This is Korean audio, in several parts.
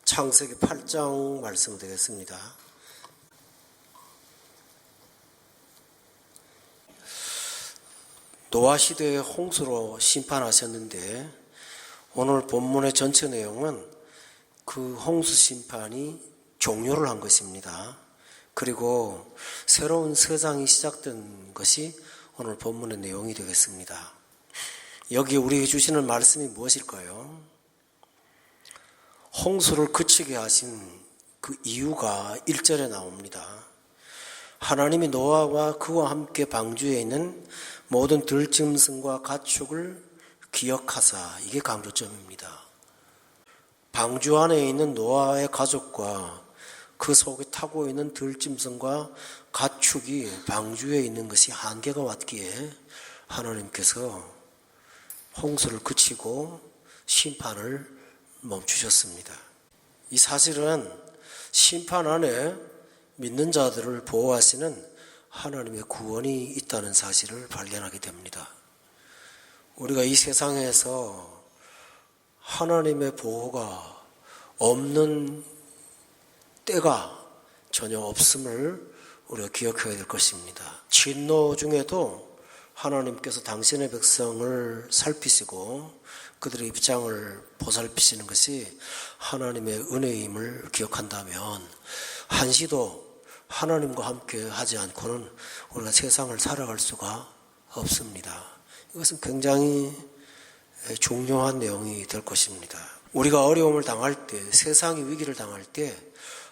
창세기 8장 말씀 되겠습니다. 노아 시대의 홍수로 심판하셨는데 오늘 본문의 전체 내용은 그 홍수 심판이 종료를 한 것입니다. 그리고 새로운 세상이 시작된 것이 오늘 본문의 내용이 되겠습니다. 여기 우리에게 주시는 말씀이 무엇일까요? 홍수를 그치게 하신 그 이유가 1절에 나옵니다. 하나님이 노아와 그와 함께 방주에 있는 모든 들짐승과 가축을 기억하사, 이게 강조점입니다. 방주 안에 있는 노아의 가족과 그 속에 타고 있는 들짐승과 가축이 방주에 있는 것이 한계가 왔기에 하나님께서 홍수를 그치고 심판을 멈추셨습니다. 이 사실은 심판 안에 믿는 자들을 보호하시는 하나님의 구원이 있다는 사실을 발견하게 됩니다. 우리가 이 세상에서 하나님의 보호가 없는 때가 전혀 없음을 우리가 기억해야 될 것입니다. 진노 중에도 하나님께서 당신의 백성을 살피시고 그들의 입장을 보살피시는 것이 하나님의 은혜임을 기억한다면 한시도 하나님과 함께 하지 않고는 우리가 세상을 살아갈 수가 없습니다. 이것은 굉장히 중요한 내용이 될 것입니다. 우리가 어려움을 당할 때, 세상이 위기를 당할 때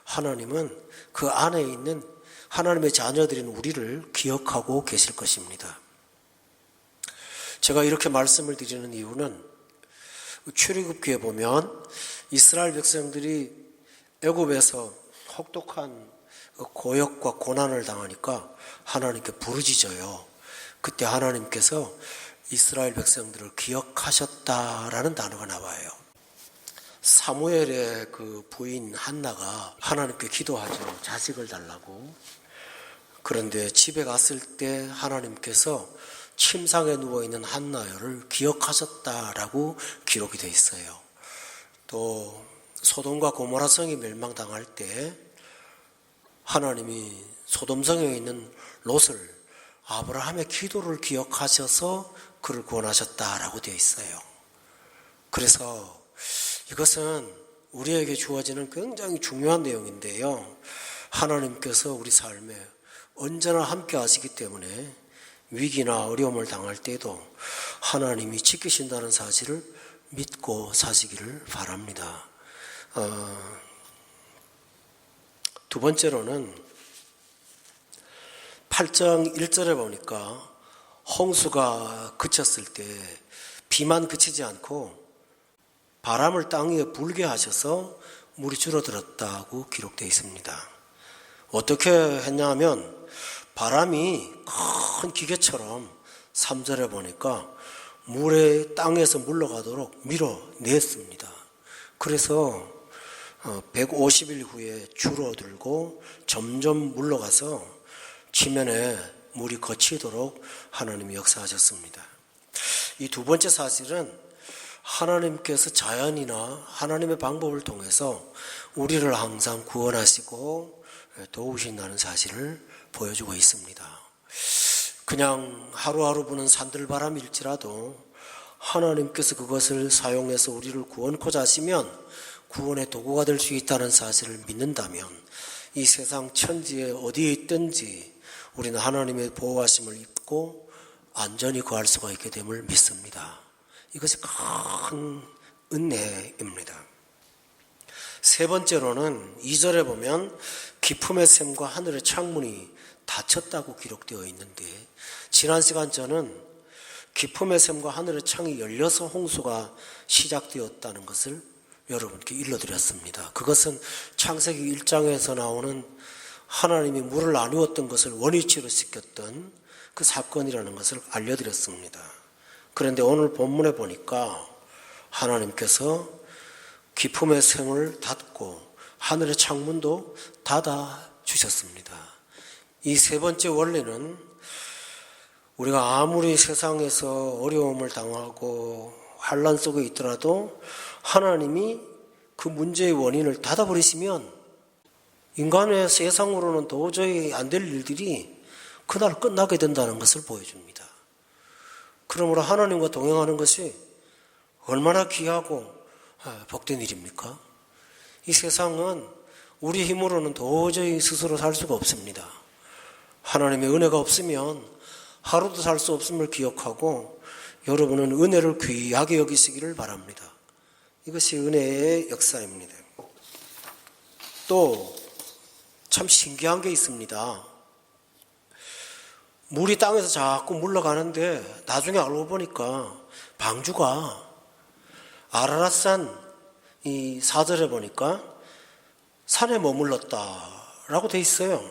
하나님은 그 안에 있는 하나님의 자녀들인 우리를 기억하고 계실 것입니다. 제가 이렇게 말씀을 드리는 이유는 출애굽기에 보면 이스라엘 백성들이 애굽에서 혹독한 고역과 고난을 당하니까 하나님께 부르짖어요. 그때 하나님께서 이스라엘 백성들을 기억하셨다라는 단어가 나와요. 사무엘의 그 부인 한나가 하나님께 기도하죠. 자식을 달라고. 그런데 집에 갔을 때 하나님께서 침상에 누워있는 한나를 기억하셨다라고 기록이 되어 있어요. 또 소돔과 고모라 성이 멸망당할 때 하나님이 소돔성에 있는 롯을 아브라함의 기도를 기억하셔서 그를 구원하셨다라고 되어 있어요. 그래서 이것은 우리에게 주어지는 굉장히 중요한 내용인데요. 하나님께서 우리 삶에 언제나 함께 하시기 때문에 위기나 어려움을 당할 때도 하나님이 지키신다는 사실을 믿고 사시기를 바랍니다. 두 번째로는 8장 1절에 보니까 홍수가 그쳤을 때 비만 그치지 않고 바람을 땅 위에 불게 하셔서 물이 줄어들었다고 기록되어 있습니다. 어떻게 했냐 하면 바람이 큰 기계처럼 3절에 보니까 물에 땅에서 물러가도록 밀어냈습니다. 그래서 150일 후에 줄어들고 점점 물러가서 지면에 물이 거치도록 하나님이 역사하셨습니다. 이 두 번째 사실은 하나님께서 자연이나 하나님의 방법을 통해서 우리를 항상 구원하시고 도우신다는 사실을 보여주고 있습니다. 그냥 하루하루 부는 산들바람일지라도 하나님께서 그것을 사용해서 우리를 구원코자 하시면 구원의 도구가 될 수 있다는 사실을 믿는다면 이 세상 천지에 어디에 있든지 우리는 하나님의 보호하심을 입고 안전히 거할 수가 있게 됨을 믿습니다. 이것이 큰 은혜입니다. 세 번째로는 2절에 보면 기품의 샘과 하늘의 창문이 닫혔다고 기록되어 있는데 지난 시간 저는 기품의 샘과 하늘의 창이 열려서 홍수가 시작되었다는 것을 여러분께 일러드렸습니다. 그것은 창세기 1장에서 나오는 하나님이 물을 나누었던 것을 원위치로 시켰던 그 사건이라는 것을 알려드렸습니다. 그런데 오늘 본문에 보니까 하나님께서 기품의 샘을 닫고 하늘의 창문도 닫아 주셨습니다. 이 세 번째 원리는 우리가 아무리 세상에서 어려움을 당하고 환난 속에 있더라도 하나님이 그 문제의 원인을 닫아버리시면 인간의 세상으로는 도저히 안 될 일들이 그날 끝나게 된다는 것을 보여줍니다. 그러므로 하나님과 동행하는 것이 얼마나 귀하고 복된 일입니까? 이 세상은 우리 힘으로는 도저히 스스로 살 수가 없습니다. 하나님의 은혜가 없으면 하루도 살 수 없음을 기억하고 여러분은 은혜를 귀하게 여기시기를 바랍니다. 이것이 은혜의 역사입니다. 또 참 신기한 게 있습니다. 물이 땅에서 자꾸 물러가는데 나중에 알고 보니까 방주가 아라랏산 이 4절에 보니까 산에 머물렀다라고 돼 있어요.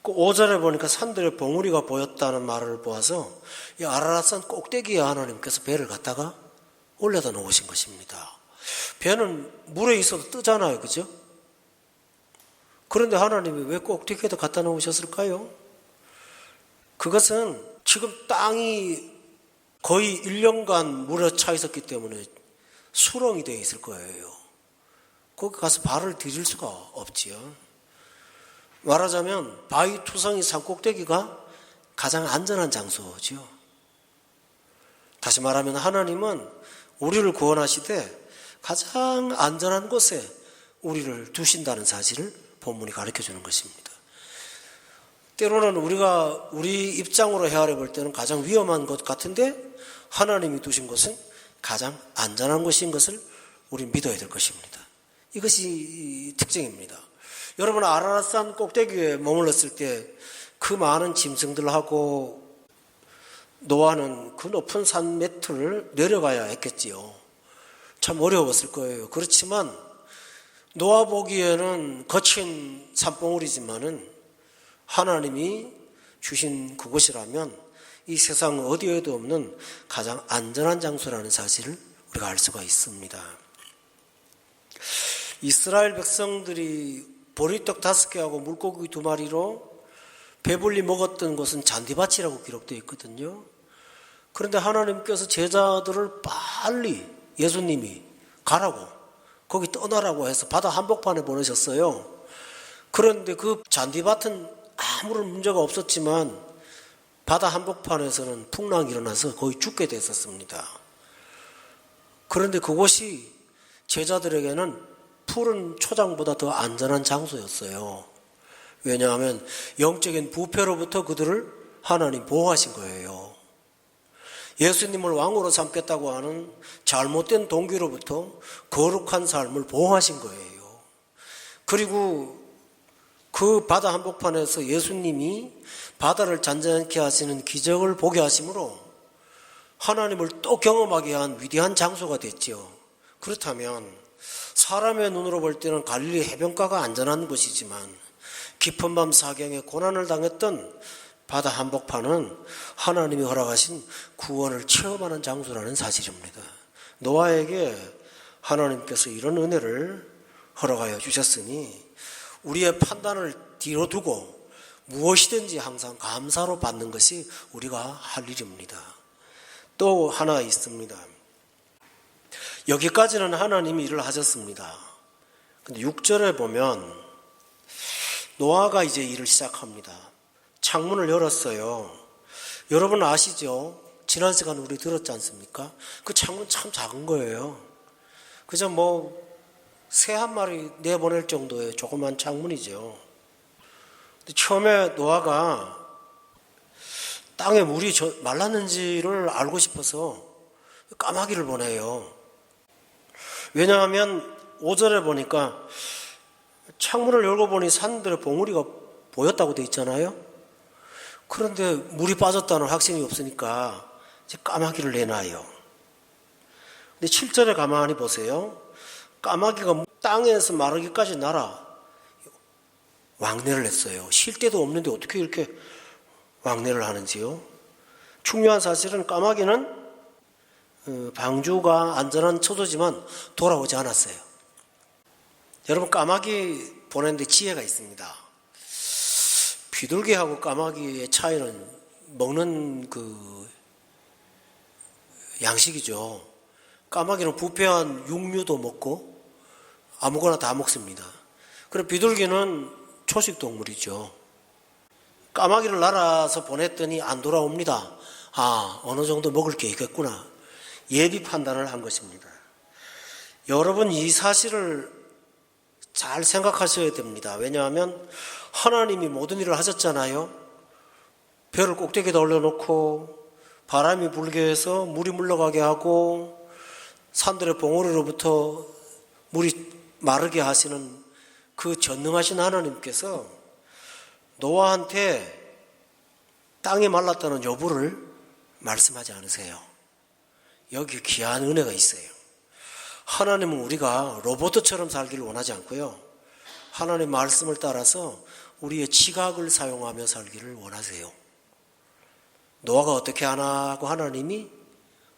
그 5절에 보니까 산들의 봉우리가 보였다는 말을 보아서 이 아라랏산 꼭대기에 하나님께서 배를 갖다가 올려다 놓으신 것입니다. 배는 물에 있어도 뜨잖아요, 그죠? 그런데 하나님이 왜 꼭대기에다 갖다 놓으셨을까요? 그것은 지금 땅이 거의 1년간 물에 차 있었기 때문에 수렁이 되어 있을 거예요. 거기 가서 발을 디딜 수가 없지요. 말하자면 바위 투성이 산 꼭대기가 가장 안전한 장소지요. 다시 말하면 하나님은 우리를 구원하시되 가장 안전한 곳에 우리를 두신다는 사실을 본문이 가르쳐 주는 것입니다. 때로는 우리가 우리 입장으로 헤아려 볼 때는 가장 위험한 것 같은데 하나님이 두신 곳은 가장 안전한 곳인 것을 우리는 믿어야 될 것입니다. 이것이 특징입니다. 여러분 아라랏산 꼭대기에 머물렀을 때 그 많은 짐승들하고 노아는 그 높은 산 매트를 내려가야 했겠지요. 참 어려웠을 거예요. 그렇지만 노아 보기에는 거친 산봉우리지만은 하나님이 주신 그곳이라면 이 세상 어디에도 없는 가장 안전한 장소라는 사실을 우리가 알 수가 있습니다. 이스라엘 백성들이 보리떡 5개하고 물고기 2마리로 배불리 먹었던 곳은 잔디밭이라고 기록되어 있거든요. 그런데 하나님께서 제자들을 빨리 예수님이 가라고 거기 떠나라고 해서 바다 한복판에 보내셨어요. 그런데 그 잔디밭은 아무런 문제가 없었지만 바다 한복판에서는 풍랑이 일어나서 거의 죽게 됐었습니다. 그런데 그곳이 제자들에게는 푸른 초장보다 더 안전한 장소였어요. 왜냐하면 영적인 부패로부터 그들을 하나님 보호하신 거예요. 예수님을 왕으로 삼겠다고 하는 잘못된 동기로부터 거룩한 삶을 보호하신 거예요. 그리고 그 바다 한복판에서 예수님이 바다를 잔잔케 하시는 기적을 보게 하심으로 하나님을 또 경험하게 한 위대한 장소가 됐죠. 그렇다면 사람의 눈으로 볼 때는 갈릴리 해변가가 안전한 곳이지만 깊은 밤 사경에 고난을 당했던 바다 한복판은 하나님이 허락하신 구원을 체험하는 장소라는 사실입니다. 노아에게 하나님께서 이런 은혜를 허락하여 주셨으니 우리의 판단을 뒤로 두고 무엇이든지 항상 감사로 받는 것이 우리가 할 일입니다. 또 하나 있습니다. 여기까지는 하나님이 일을 하셨습니다. 근데 6절에 보면 노아가 이제 일을 시작합니다. 창문을 열었어요. 여러분 아시죠? 지난 시간 우리 들었지 않습니까? 그 창문 참 작은 거예요. 그저 새 한 마리 내보낼 정도의 조그만 창문이죠. 근데 처음에 노아가 땅에 물이 말랐는지를 알고 싶어서 까마귀를 보내요. 왜냐하면 5절에 보니까 창문을 열고 보니 산들의 봉우리가 보였다고 돼 있잖아요. 그런데 물이 빠졌다는 확신이 없으니까 이제 까마귀를 내놔요. 근데 7절에 가만히 보세요. 까마귀가 땅에서 마르기까지 날아 왕래를 했어요. 쉴 데도 없는데 어떻게 이렇게 왕래를 하는지요. 중요한 사실은 까마귀는 방주가 안전한 처소지만 돌아오지 않았어요. 여러분 까마귀 보내는데 지혜가 있습니다. 비둘기하고 까마귀의 차이는 먹는 그 양식이죠. 까마귀는 부패한 육류도 먹고 아무거나 다 먹습니다. 그리고 비둘기는 초식 동물이죠. 까마귀를 날아서 보냈더니 안 돌아옵니다. 아, 어느 정도 먹을 게 있겠구나. 예비 판단을 한 것입니다. 여러분, 이 사실을 잘 생각하셔야 됩니다. 왜냐하면 하나님이 모든 일을 하셨잖아요. 별을 꼭대기에다 올려놓고 바람이 불게 해서 물이 물러가게 하고 산들의 봉우리로부터 물이 마르게 하시는 그 전능하신 하나님께서 노아한테 땅이 말랐다는 여부를 말씀하지 않으세요. 여기 귀한 은혜가 있어요. 하나님은 우리가 로봇처럼 살기를 원하지 않고요. 하나님 말씀을 따라서 우리의 지각을 사용하며 살기를 원하세요. 노아가 어떻게 하나 하고 하나님이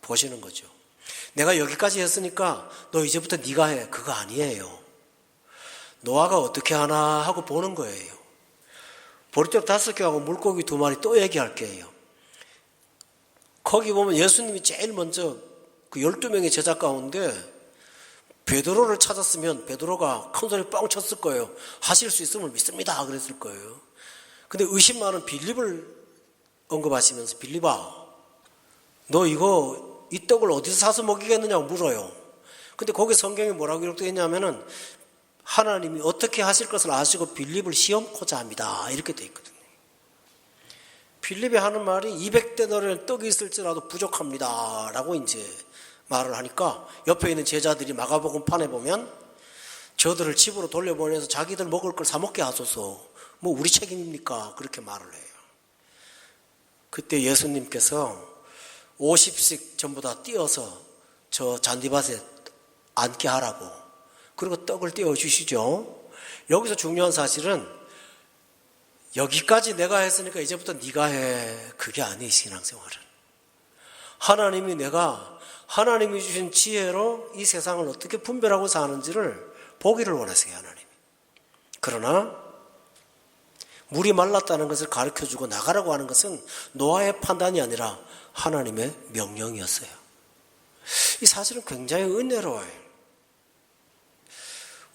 보시는 거죠. 내가 여기까지 했으니까 너 이제부터 네가 해. 그거 아니에요. 노아가 어떻게 하나 하고 보는 거예요. 보리떡 5개하고 물고기 2마리 또 얘기할게요. 거기 보면 예수님이 제일 먼저 그 12명의 제자 가운데 베드로를 찾았으면 베드로가 큰 소리 뻥 쳤을 거예요. 하실 수 있음을 믿습니다. 그랬을 거예요. 근데 의심 많은 빌립을 언급하시면서 빌립아, 너 이거 이 떡을 어디서 사서 먹이겠느냐고 물어요. 근데 거기 성경에 뭐라고 기록되어 있냐면은 하나님이 어떻게 하실 것을 아시고 빌립을 시험코자 합니다. 이렇게 되어 있거든요. 빌립이 하는 말이 200데나리온 떡이 있을지라도 부족합니다. 라고 이제 말을 하니까 옆에 있는 제자들이 마가복음판에 보면 저들을 집으로 돌려보내서 자기들 먹을 걸 사 먹게 하소서. 뭐 우리 책임입니까? 그렇게 말을 해요. 그때 예수님께서 50씩 전부 다 띄어서 저 잔디밭에 앉게 하라고. 그리고 떡을 띄워주시죠. 여기서 중요한 사실은 여기까지 내가 했으니까 이제부터 네가 해. 그게 아니에요. 신앙생활은. 하나님이 하나님이 주신 지혜로 이 세상을 어떻게 분별하고 사는지를 보기를 원하세요. 하나님. 그러나 물이 말랐다는 것을 가르쳐주고 나가라고 하는 것은 노아의 판단이 아니라 하나님의 명령이었어요. 이 사실은 굉장히 은혜로워요.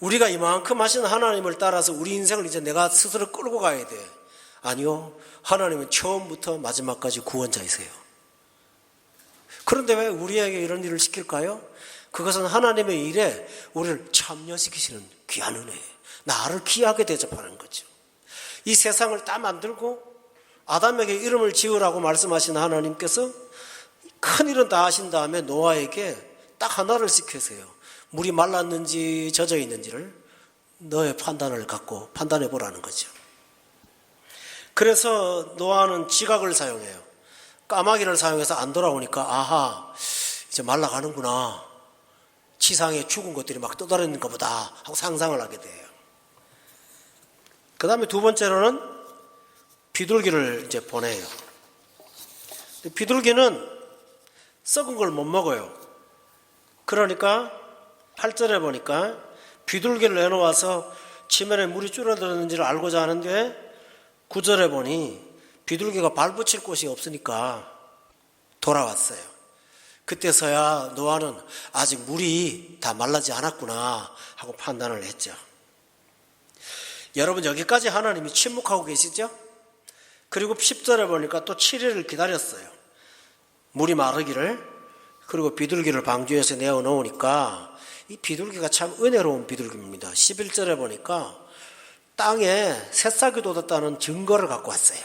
우리가 이만큼 하신 하나님을 따라서 우리 인생을 이제 내가 스스로 끌고 가야 돼. 아니요. 하나님은 처음부터 마지막까지 구원자이세요. 그런데 왜 우리에게 이런 일을 시킬까요? 그것은 하나님의 일에 우리를 참여시키시는 귀한 은혜예요. 나를 귀하게 대접하는 거죠. 이 세상을 다 만들고 아담에게 이름을 지으라고 말씀하신 하나님께서 큰 일은 다 하신 다음에 노아에게 딱 하나를 시키세요. 물이 말랐는지 젖어 있는지를 너의 판단을 갖고 판단해 보라는 거죠. 그래서 노아는 지각을 사용해요. 까마귀를 사용해서 안 돌아오니까 아하, 이제 말라가는구나. 지상에 죽은 것들이 막 떠다니는 것보다 하고 상상을 하게 돼요. 그 다음에 두 번째로는 비둘기를 이제 보내요. 비둘기는 썩은 걸 못 먹어요. 그러니까 8절에 보니까 비둘기를 내놓아서 지면에 물이 줄어들었는지를 알고자 하는데 9절에 보니 비둘기가 발붙일 곳이 없으니까 돌아왔어요. 그때서야 노아는 아직 물이 다 말라지 않았구나 하고 판단을 했죠. 여러분, 여기까지 하나님이 침묵하고 계시죠? 그리고 10절에 보니까 또 7일을 기다렸어요. 물이 마르기를. 그리고 비둘기를 방주에서 내어놓으니까 이 비둘기가 참 은혜로운 비둘기입니다. 11절에 보니까 땅에 새싹이 돋았다는 증거를 갖고 왔어요.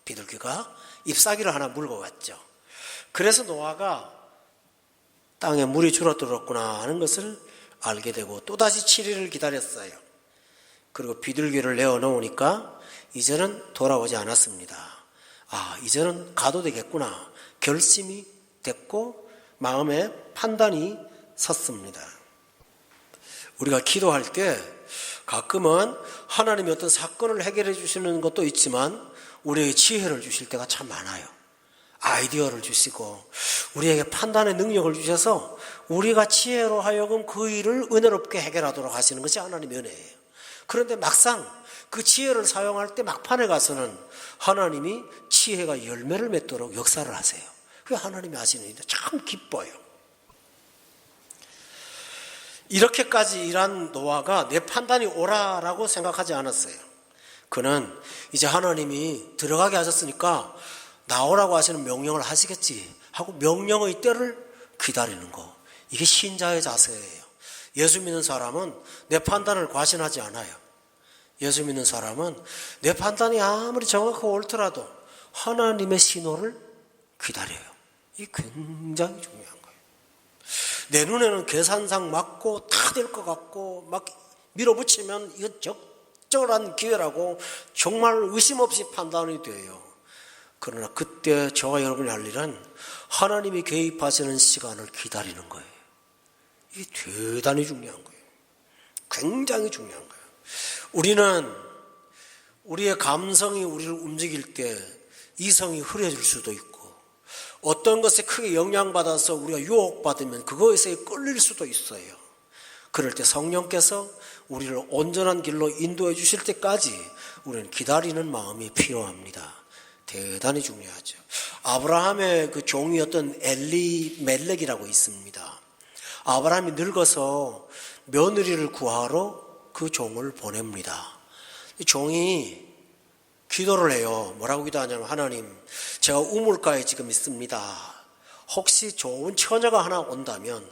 비둘기가 잎사귀를 하나 물고 왔죠. 그래서 노아가 땅에 물이 줄어들었구나 하는 것을 알게 되고 또다시 7일을 기다렸어요. 그리고 비둘기를 내어놓으니까 이제는 돌아오지 않았습니다. 아, 이제는 가도 되겠구나. 결심이 됐고 마음의 판단이 섰습니다. 우리가 기도할 때 가끔은 하나님이 어떤 사건을 해결해 주시는 것도 있지만 우리에게 지혜를 주실 때가 참 많아요. 아이디어를 주시고 우리에게 판단의 능력을 주셔서 우리가 지혜로 하여금 그 일을 은혜롭게 해결하도록 하시는 것이 하나님의 은혜예요. 그런데 막상 그 지혜를 사용할 때 막판에 가서는 하나님이 지혜가 열매를 맺도록 역사를 하세요. 그게 하나님이 하시는 일인데 참 기뻐요. 이렇게까지 일한 노아가 내 판단이 옳아라고 생각하지 않았어요. 그는 이제 하나님이 들어가게 하셨으니까 나오라고 하시는 명령을 하시겠지 하고 명령의 때를 기다리는 거. 이게 신자의 자세예요. 예수 믿는 사람은 내 판단을 과신하지 않아요. 예수 믿는 사람은 내 판단이 아무리 정확하고 옳더라도 하나님의 신호를 기다려요. 이게 굉장히 중요한 거예요. 내 눈에는 계산상 맞고 다 될 것 같고 막 밀어붙이면 이거 적절한 기회라고 정말 의심 없이 판단이 돼요. 그러나 그때 저와 여러분이 할 일은 하나님이 개입하시는 시간을 기다리는 거예요. 이게 대단히 중요한 거예요. 굉장히 중요한 거예요. 우리는 우리의 감성이 우리를 움직일 때 이성이 흐려질 수도 있고 어떤 것에 크게 영향받아서 우리가 유혹받으면 그것에 끌릴 수도 있어요. 그럴 때 성령께서 우리를 온전한 길로 인도해 주실 때까지 우리는 기다리는 마음이 필요합니다. 대단히 중요하죠. 아브라함의 그 종이었던 엘리멜렉이라고 있습니다. 아브라함이 늙어서 며느리를 구하러 그 종을 보냅니다. 이 종이 기도를 해요. 뭐라고 기도하냐면 하나님, 제가 우물가에 지금 있습니다. 혹시 좋은 처녀가 하나 온다면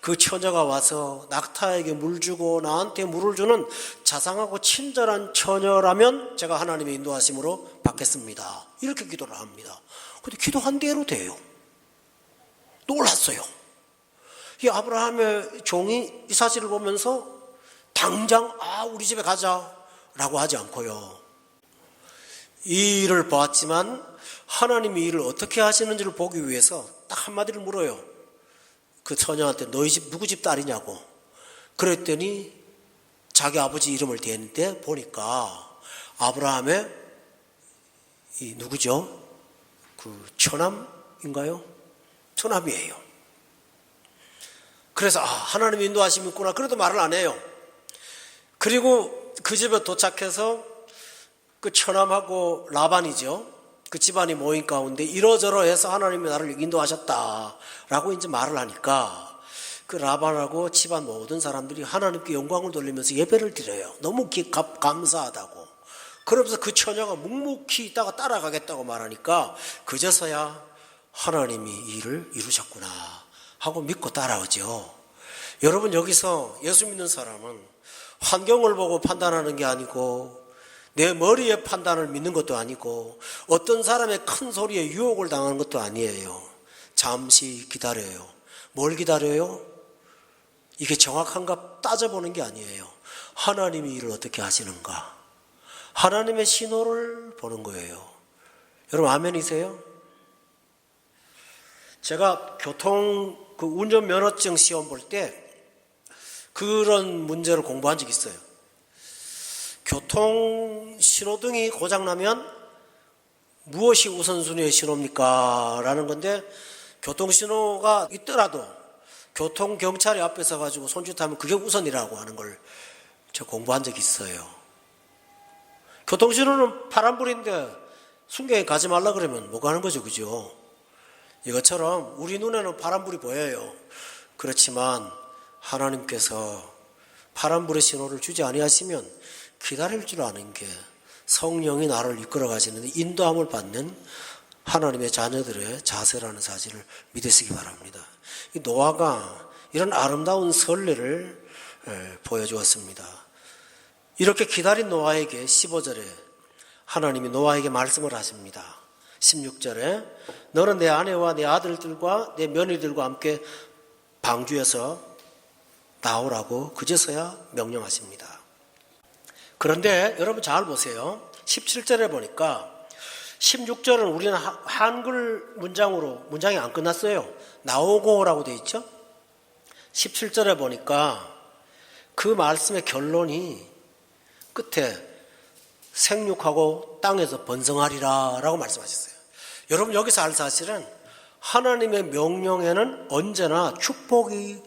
그 처녀가 와서 낙타에게 물 주고 나한테 물을 주는 자상하고 친절한 처녀라면 제가 하나님의 인도하심으로 받겠습니다. 이렇게 기도를 합니다. 근데 기도한 대로 돼요. 놀랐어요. 이 아브라함의 종이 이 사실을 보면서 당장 우리 집에 가자라고 하지 않고요. 이 일을 보았지만 하나님이 일을 어떻게 하시는지를 보기 위해서 딱 한마디를 물어요. 그 처녀한테 너희 집 누구 집 딸이냐고. 그랬더니 자기 아버지 이름을 대는데 보니까 아브라함의 이 누구죠? 그 처남인가요? 처남이에요. 그래서 하나님이 인도하심이 있구나. 그래도 말을 안 해요. 그리고 그 집에 도착해서 그 처남하고 라반이죠. 그 집안이 모인 가운데 이러저러 해서 하나님이 나를 인도하셨다라고 이제 말을 하니까 그 라반하고 집안 모든 사람들이 하나님께 영광을 돌리면서 예배를 드려요. 너무 감사하다고. 그러면서 그 처녀가 묵묵히 있다가 따라가겠다고 말하니까 그제서야 하나님이 이 일을 이루셨구나 하고 믿고 따라오죠. 여러분, 여기서 예수 믿는 사람은 환경을 보고 판단하는 게 아니고 내 머리의 판단을 믿는 것도 아니고 어떤 사람의 큰 소리에 유혹을 당하는 것도 아니에요. 잠시 기다려요. 뭘 기다려요? 이게 정확한가 따져보는 게 아니에요. 하나님이 일을 어떻게 하시는가? 하나님의 신호를 보는 거예요. 여러분, 아멘이세요? 제가 운전면허증 시험 볼 때 그런 문제를 공부한 적이 있어요. 교통 신호등이 고장나면 무엇이 우선순위의 신호입니까? 라는 건데 교통신호가 있더라도 교통경찰이 앞에 서가지고 손짓하면 그게 우선이라고 하는 걸 제가 공부한 적이 있어요. 교통신호는 파란불인데 순경에 가지 말라 그러면 못 가는 거죠. 그죠? 이것처럼 우리 눈에는 파란불이 보여요. 그렇지만 하나님께서 파란불의 신호를 주지 아니하시면 기다릴 줄 아는 게 성령이 나를 이끌어 가시는 인도함을 받는 하나님의 자녀들의 자세라는 사실을 믿으시기 바랍니다. 이 노아가 이런 아름다운 선례를 보여주었습니다. 이렇게 기다린 노아에게 15절에 하나님이 노아에게 말씀을 하십니다. 16절에 너는 내 아내와 내 아들들과 내 며느리들과 함께 방주에서 나오라고 그제서야 명령하십니다. 그런데 여러분 잘 보세요. 17절에 보니까 16절은 우리는 한글 문장이 안 끝났어요. 나오고라고 되어 있죠. 17절에 보니까 그 말씀의 결론이 끝에 생육하고 땅에서 번성하리라 라고 말씀하셨어요. 여러분, 여기서 알 사실은 하나님의 명령에는 언제나 축복이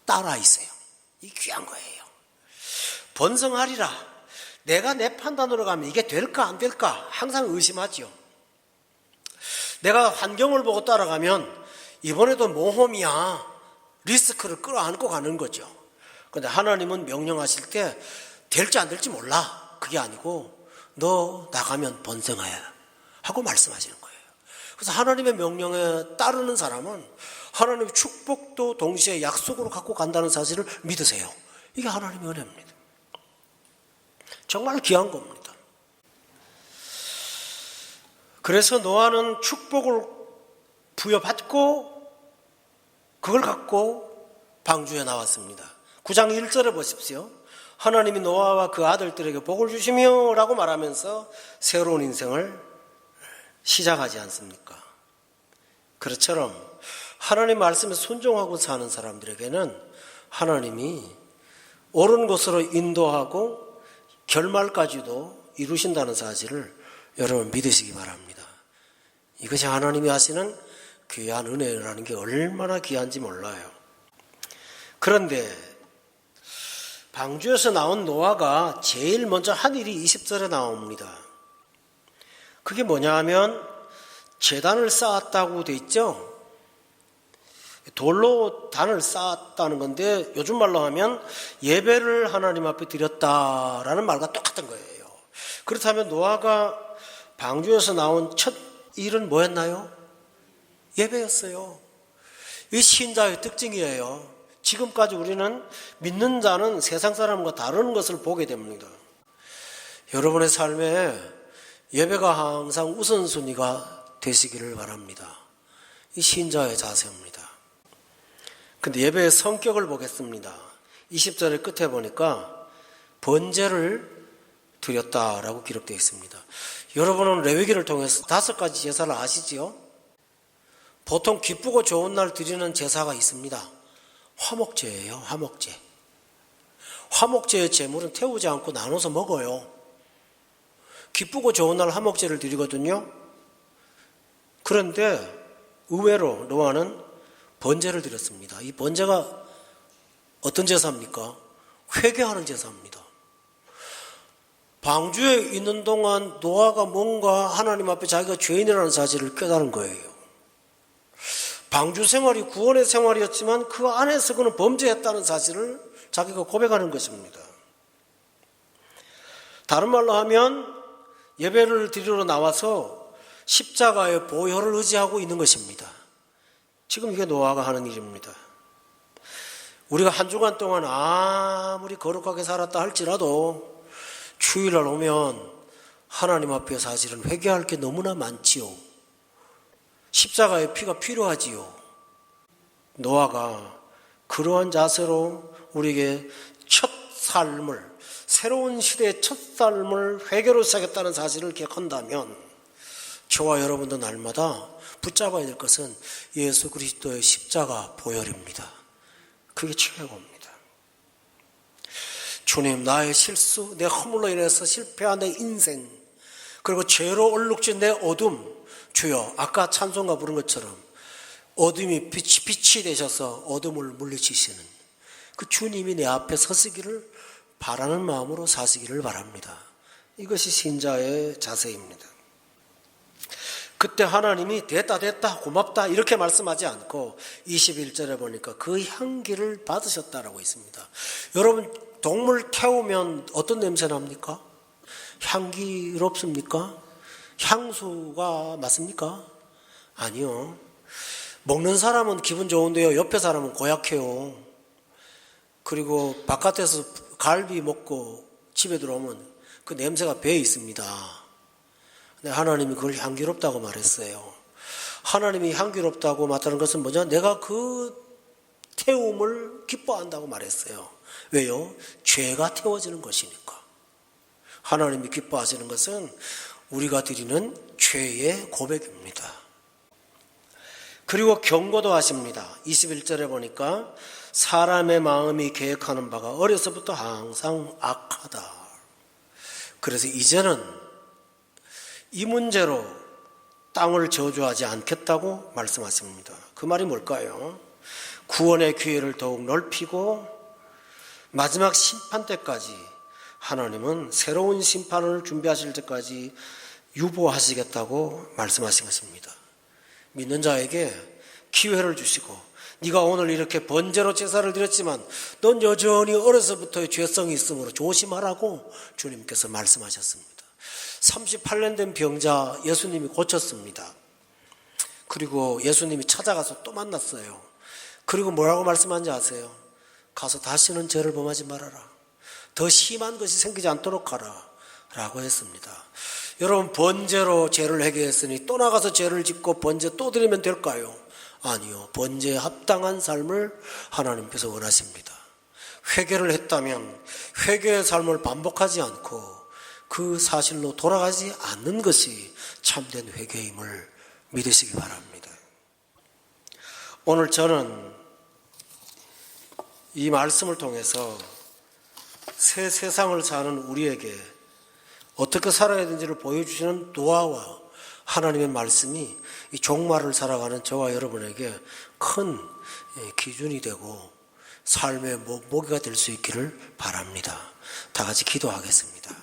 따라 있어요. 이 귀한 거예요. 번성하리라. 내가 내 판단으로 가면 이게 될까 안 될까 항상 의심하죠. 내가 환경을 보고 따라가면 이번에도 모험이야. 리스크를 끌어안고 가는 거죠. 그런데 하나님은 명령하실 때 될지 안 될지 몰라. 그게 아니고 너 나가면 번성하야 하고 말씀하시는 거예요. 그래서 하나님의 명령에 따르는 사람은 하나님의 축복도 동시에 약속으로 갖고 간다는 사실을 믿으세요. 이게 하나님의 은혜입니다. 정말 귀한 겁니다. 그래서 노아는 축복을 부여받고 그걸 갖고 방주에 나왔습니다. 9장 1절에 보십시오. 하나님이 노아와 그 아들들에게 복을 주시며 라고 말하면서 새로운 인생을 시작하지 않습니까? 그처럼 하나님 말씀에 순종하고 사는 사람들에게는 하나님이 옳은 곳으로 인도하고 결말까지도 이루신다는 사실을 여러분 믿으시기 바랍니다. 이것이 하나님이 하시는 귀한 은혜라는 게 얼마나 귀한지 몰라요. 그런데 방주에서 나온 노아가 제일 먼저 한 일이 20절에 나옵니다. 그게 뭐냐 하면 제단을 쌓았다고 돼 있죠. 돌로 단을 쌓았다는 건데 요즘 말로 하면 예배를 하나님 앞에 드렸다라는 말과 똑같은 거예요. 그렇다면 노아가 방주에서 나온 첫 일은 뭐였나요? 예배였어요. 이 신자의 특징이에요. 지금까지 우리는 믿는 자는 세상 사람과 다른 것을 보게 됩니다. 여러분의 삶에 예배가 항상 우선순위가 되시기를 바랍니다. 이 신자의 자세입니다. 근데 예배의 성격을 보겠습니다. 20절의 끝에 보니까 번제를 드렸다라고 기록되어 있습니다. 여러분은 레위기를 통해서 5가지 제사를 아시지요? 보통 기쁘고 좋은 날 드리는 제사가 있습니다. 화목제예요. 화목제. 화목제의 제물은 태우지 않고 나눠서 먹어요. 기쁘고 좋은 날 화목제를 드리거든요. 그런데 의외로 노아는 번제를 드렸습니다. 이 번제가 어떤 제사입니까? 회개하는 제사입니다. 방주에 있는 동안 노아가 뭔가 하나님 앞에 자기가 죄인이라는 사실을 깨달은 거예요. 방주 생활이 구원의 생활이었지만 그 안에서 그는 범죄했다는 사실을 자기가 고백하는 것입니다. 다른 말로 하면 예배를 드리러 나와서 십자가의 보혈을 의지하고 있는 것입니다. 지금 이게 노아가 하는 일입니다. 우리가 한 주간 동안 아무리 거룩하게 살았다 할지라도 주일날 오면 하나님 앞에 사실은 회개할 게 너무나 많지요. 십자가의 피가 필요하지요. 노아가 그러한 자세로 우리에게 첫 삶을, 새로운 시대의 첫 삶을 회개로 시작했다는 사실을 기억한다면 저와 여러분도 날마다 붙잡아야 될 것은 예수 그리스도의 십자가 보혈입니다. 그게 최고입니다. 주님, 나의 실수, 내 허물로 인해서 실패한 내 인생, 그리고 죄로 얼룩진 내 어둠, 주여, 아까 찬송가 부른 것처럼 어둠이 빛이 되셔서 어둠을 물리치시는 그 주님이 내 앞에 서시기를 바라는 마음으로 사시기를 바랍니다. 이것이 신자의 자세입니다. 그때 하나님이 됐다 고맙다 이렇게 말씀하지 않고 21절에 보니까 그 향기를 받으셨다라고 있습니다. 여러분, 동물 태우면 어떤 냄새 납니까? 향기롭습니까? 향수가 맞습니까? 아니요. 먹는 사람은 기분 좋은데요, 옆에 사람은 고약해요. 그리고 바깥에서 갈비 먹고 집에 들어오면 그 냄새가 배에 있습니다. 근데 하나님이 그걸 향기롭다고 말했어요. 하나님이 향기롭다고 말하는 것은 뭐냐? 내가 그 태움을 기뻐한다고 말했어요. 왜요? 죄가 태워지는 것이니까. 하나님이 기뻐하시는 것은 우리가 드리는 죄의 고백입니다. 그리고 경고도 하십니다. 21절에 보니까 사람의 마음이 계획하는 바가 어려서부터 항상 악하다. 그래서 이제는 이 문제로 땅을 저주하지 않겠다고 말씀하십니다. 그 말이 뭘까요? 구원의 기회를 더욱 넓히고 마지막 심판 때까지 하나님은 새로운 심판을 준비하실 때까지 유보하시겠다고 말씀하신 것입니다. 믿는 자에게 기회를 주시고 네가 오늘 이렇게 번제로 제사를 드렸지만 넌 여전히 어려서부터의 죄성이 있으므로 조심하라고 주님께서 말씀하셨습니다. 38년 된 병자 예수님이 고쳤습니다. 그리고 예수님이 찾아가서 또 만났어요. 그리고 뭐라고 말씀하는지 아세요? 가서 다시는 죄를 범하지 말아라. 더 심한 것이 생기지 않도록 하라 라고 했습니다. 여러분, 번제로 죄를 해결했으니 또 나가서 죄를 짓고 번제 또 드리면 될까요? 아니요. 번제에 합당한 삶을 하나님께서 원하십니다. 회개를 했다면 회개의 삶을 반복하지 않고 그 사실로 돌아가지 않는 것이 참된 회개임을 믿으시기 바랍니다. 오늘 저는 이 말씀을 통해서 새 세상을 사는 우리에게 어떻게 살아야 되는지를 보여주시는 노아와 하나님의 말씀이 이 종말을 살아가는 저와 여러분에게 큰 기준이 되고 삶의 모기가 될 수 있기를 바랍니다. 다 같이 기도하겠습니다.